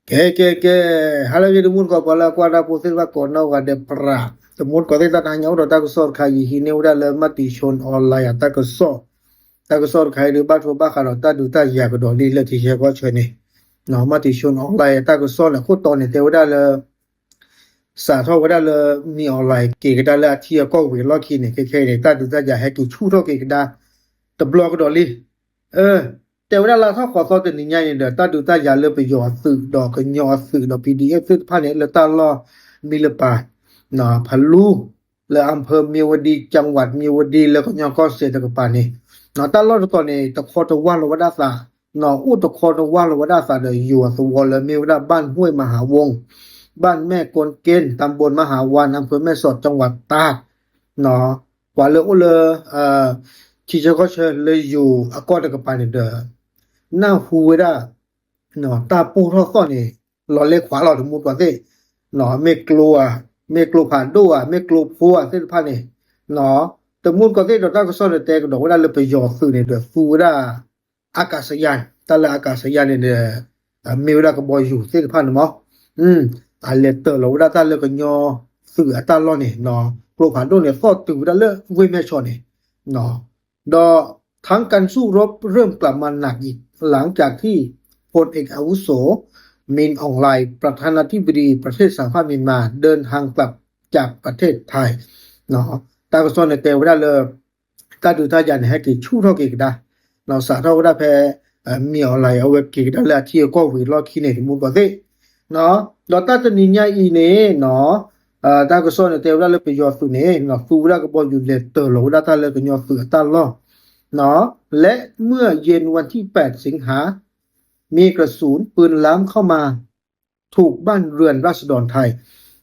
Que hala jadi mun ko pala ko ada pusir ba ko na wa de pra to mun ko ta ta nyau ta ko sor khai hi ne uda le mati shon online ta ko sor khai de ba tho ba kha ta du ta ya ko do li le ti che ko chwe ne no mati shon online ta ko sor le ko to ne te uda le sa tho uda le mi online ke ga da le ti ko we lo ki ne ke ne ta du ta ya he tu chu tho ke ga da to blog do li แต่เวลาเราถ้าขอสอตัวนี้ใหญ่เด้อตาดูตาอย่าเลิกไปยอสึกดอกก็ยอสึกดอก PDF สึกผ่านเนี่ยแล้วตาลอมีละปาเนาะพะลูแล้วอำเภอเมียวดีจังหวัดเมียวดีแล้วก็ยอก็เสตะกปานี่เนาะตาลอตอนนี้ตะขอตะวันละวดาสาเนาะอุตะขอตะวันละวดาสาเด้ออยู่สวละเมียวดาบ้านห้วยมหาวงศ์บ้านแม่กวนเกณฑ์ตำบลมหาวานอำเภอแม่สอดจังหวัดตากเนาะว่าเลยที่จะก็เชิญเลยอยู่ก็ตะกปานี่เด้อna huida no ta pu tho so ni lo le khwa lo mu to se no me klo pha do me klo phu se pha ni no te mu ko se do ta ko so ne te ko do da le pe yo su ni de fu da akasayan ta la akasayan ni de me da ko bo yu se pha ni mo a le te lo da ta le ko nyo su ta lo ni no klo pha do ni so tu da le we me cho ni no do ทั้งการสู้รบเริ่มกลับมาหนักอีกหลังจากที่พลเอกอาวุโสมินอองไลประธานาธิบดีประเทศสหภาพเมียนมาเดินทางกลับจากประเทศไทยเนาะตากสอนในเตวดาเลยตาดูตายันให้กี่ชู้เท่ากี่ได้เนาะสาเท่าได้แพมีออนไลน์เอาเว็บกี่ได้แล้วที่ก็วิรอคิดในมุมก็สิเนาะดอตาจะนิยายอีเน่เนาะตากสอนในเตวดาเลยไปยอสุเน่เนาะฟูดาก็บ่อยู่เลเตอร์โลดาตาเลยก็ยอสุตาล้อเนาะและเมื่อเย็นวันที่8สิงหามีกระสุนปืนล้ำเข้ามาถูกบ้านเรือนราษฎรไทย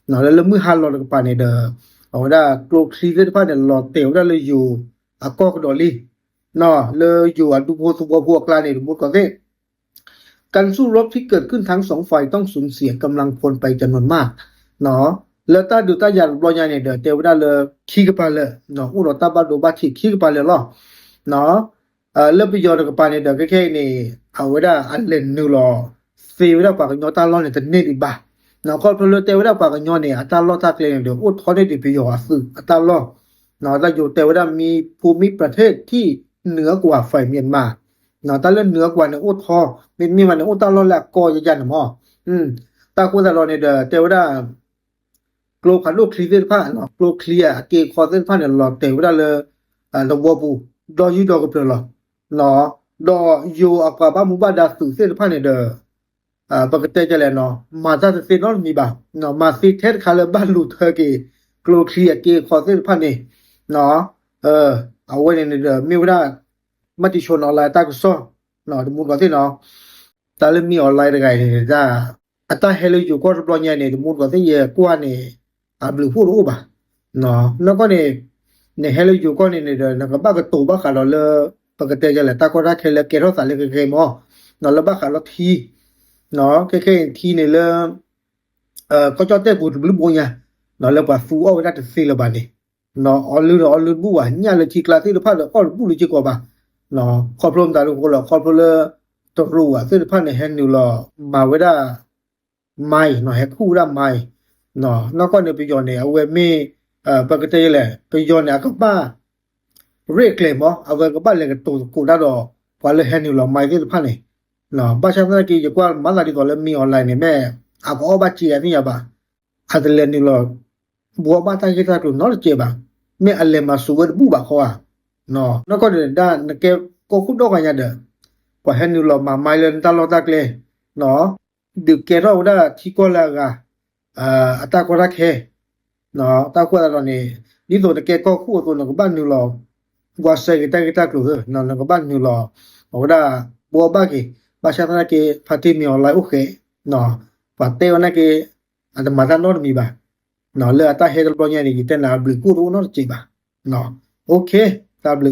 เนาะแล้วมือฮันลอดกับปาในเด้อเอาได้โกลคลีเดพาเนี่ยลอเตวได้เลยอยู่อะกอกดอลีเนาะเลยอยู่อะดูโพสุบพวกกลานี่ดูก็สิการสู้รบที่เกิดขึ้นทั้ง2ฝ่ายต้องสูญเสียกำลังพลไปจำนวนมากเนาะแล้วตาดูตายันบ่ยาเนี่ยเด้อเตวได้เลยขี้กะปาเลยเนาะอุรตาบาโดบาขี้กะปาเลยล่ะเนาะเลบยอดกับปานี่เด้อแค่นี่เอาไว้ได้อันเล่นนูรอฟีไว้ได้ปากยอตาล้อเนี่ยจะเน็ตอีบ้าเนาะคอพลเตไว้ได้ปากยอเนี่ยอัตล้อตาเกลเด้ออุดทอได้ดิไปยอสึอัตล้อเนาะตาอยู่แต่ว่ามีภูมิประเทศที่เหนือกว่าฝ่ายเมียนมาเนาะตาเล่นเหนือกว่าเนี่ยอุดทอมีมันอุดตาล้อแหละกอยันหม้อตากูตาล้อเนี่ยเด้อแต่ว่าโกลคันโลคลีเวอร์พาเนาะโกลเคลียร์เกคอเซนพาเนี่ยล้อแต่ว่าเลยดอกบัวปูดอยูดอกกับเปล่าเนาะดอยูอักบะมุบาดาสุเสพาเนี่ยเด้อปกติจะแลเนาะมาซาเซนอลมีบ่าเนาะมาซิเทสคาเลบันลูเทอร์เกโกลเคลียเกคอเซนพานี่เนาะเอาไว้เนี่ยเด้อมีว่ามติชนออนไลน์ตาก็ซ้อเนาะมุนก็สิเนาะตาเลยมีออนไลน์ได้ไงเนี่ยจ้าอัตเฮลอยู่ก็รอเนี่ยมุนก็สิเยกว่านี่บลูพูรู้บ่าเนาะแล้วก็เนี่ยเฮลอยู่ก็เนี่ยเด้อนะก็บ้าก็ตูบ้าขาลอเลปกติจะแหละตาก็รักเคลเกโรสาเลเคมอเนาะแล้วบ้าขาลอทีเนาะเคทีเนี่ยเลยก็จอเตบุบลูเนี่ยเนาะแล้วว่าฟูเอาไว้ได้สิละบานี่เนาะออลือบูว่าเนี่ยเลยที่คลาสที่พาดก็บูเลยจิกว่าบ่าเนาะขอพร้อมตาลูกก็ขอพร้อมเลยตรู้ว่าสิพาดเนี่ยแฮนนิวลอมาไว้ได้ไม่เนาะแฮคู่ได้ไม่เนาะแล้วก็เนี่ยไปย้อนเนี่ยเอาไว้มีปกติแหละไปย้อนเนี่ยก็บ้าเรียกเลยมั้งเอาไว้ก็บ้านเลยก็ตัวกูได้ดอกพอเลยแฮนนิวลอไม่สิพาดเนี่ยเนาะบ้านฉันตะกี้จะกว่ามาลาดีก็เลยมีออนไลน์เนี่ยแม่เอาก็บ้าจีอันนี้อ่ะบ่าอันเล่นนี่ลอบัวบ้านตะกี้ตะกูนอเจ็บบ่าแม่อันเลมาสูเวบูบ่าเขาอ่ะเนาะแล้วก็เดินด้านแกก็คุดดอกกันยาเด้อพอแฮนนิวลอมาไม่เล่นตลอดตะเกลเนาะดึกแกเราได้ที่ก็แล้วก็อัตก็รักแค่เนาะตาก็ตอนนี้นี่ตัวแกก็คู่ตัวนึงบ้านนิวลอว่าใส่ตะกูเนาะนึงบ้านนิวลอเอาได้บัวบ้ากี่บ้านฉันตะกี้พาที่มีออนไลน์โอเคเนาะพอเตวันนั้นกี่อันมาทานโนมีบ่าเนาะเลยตาเฮดบลเนี่ยนี่กินแล้วบลูกูรู้เนาะจิบ่าเนาะโอเคตาบลู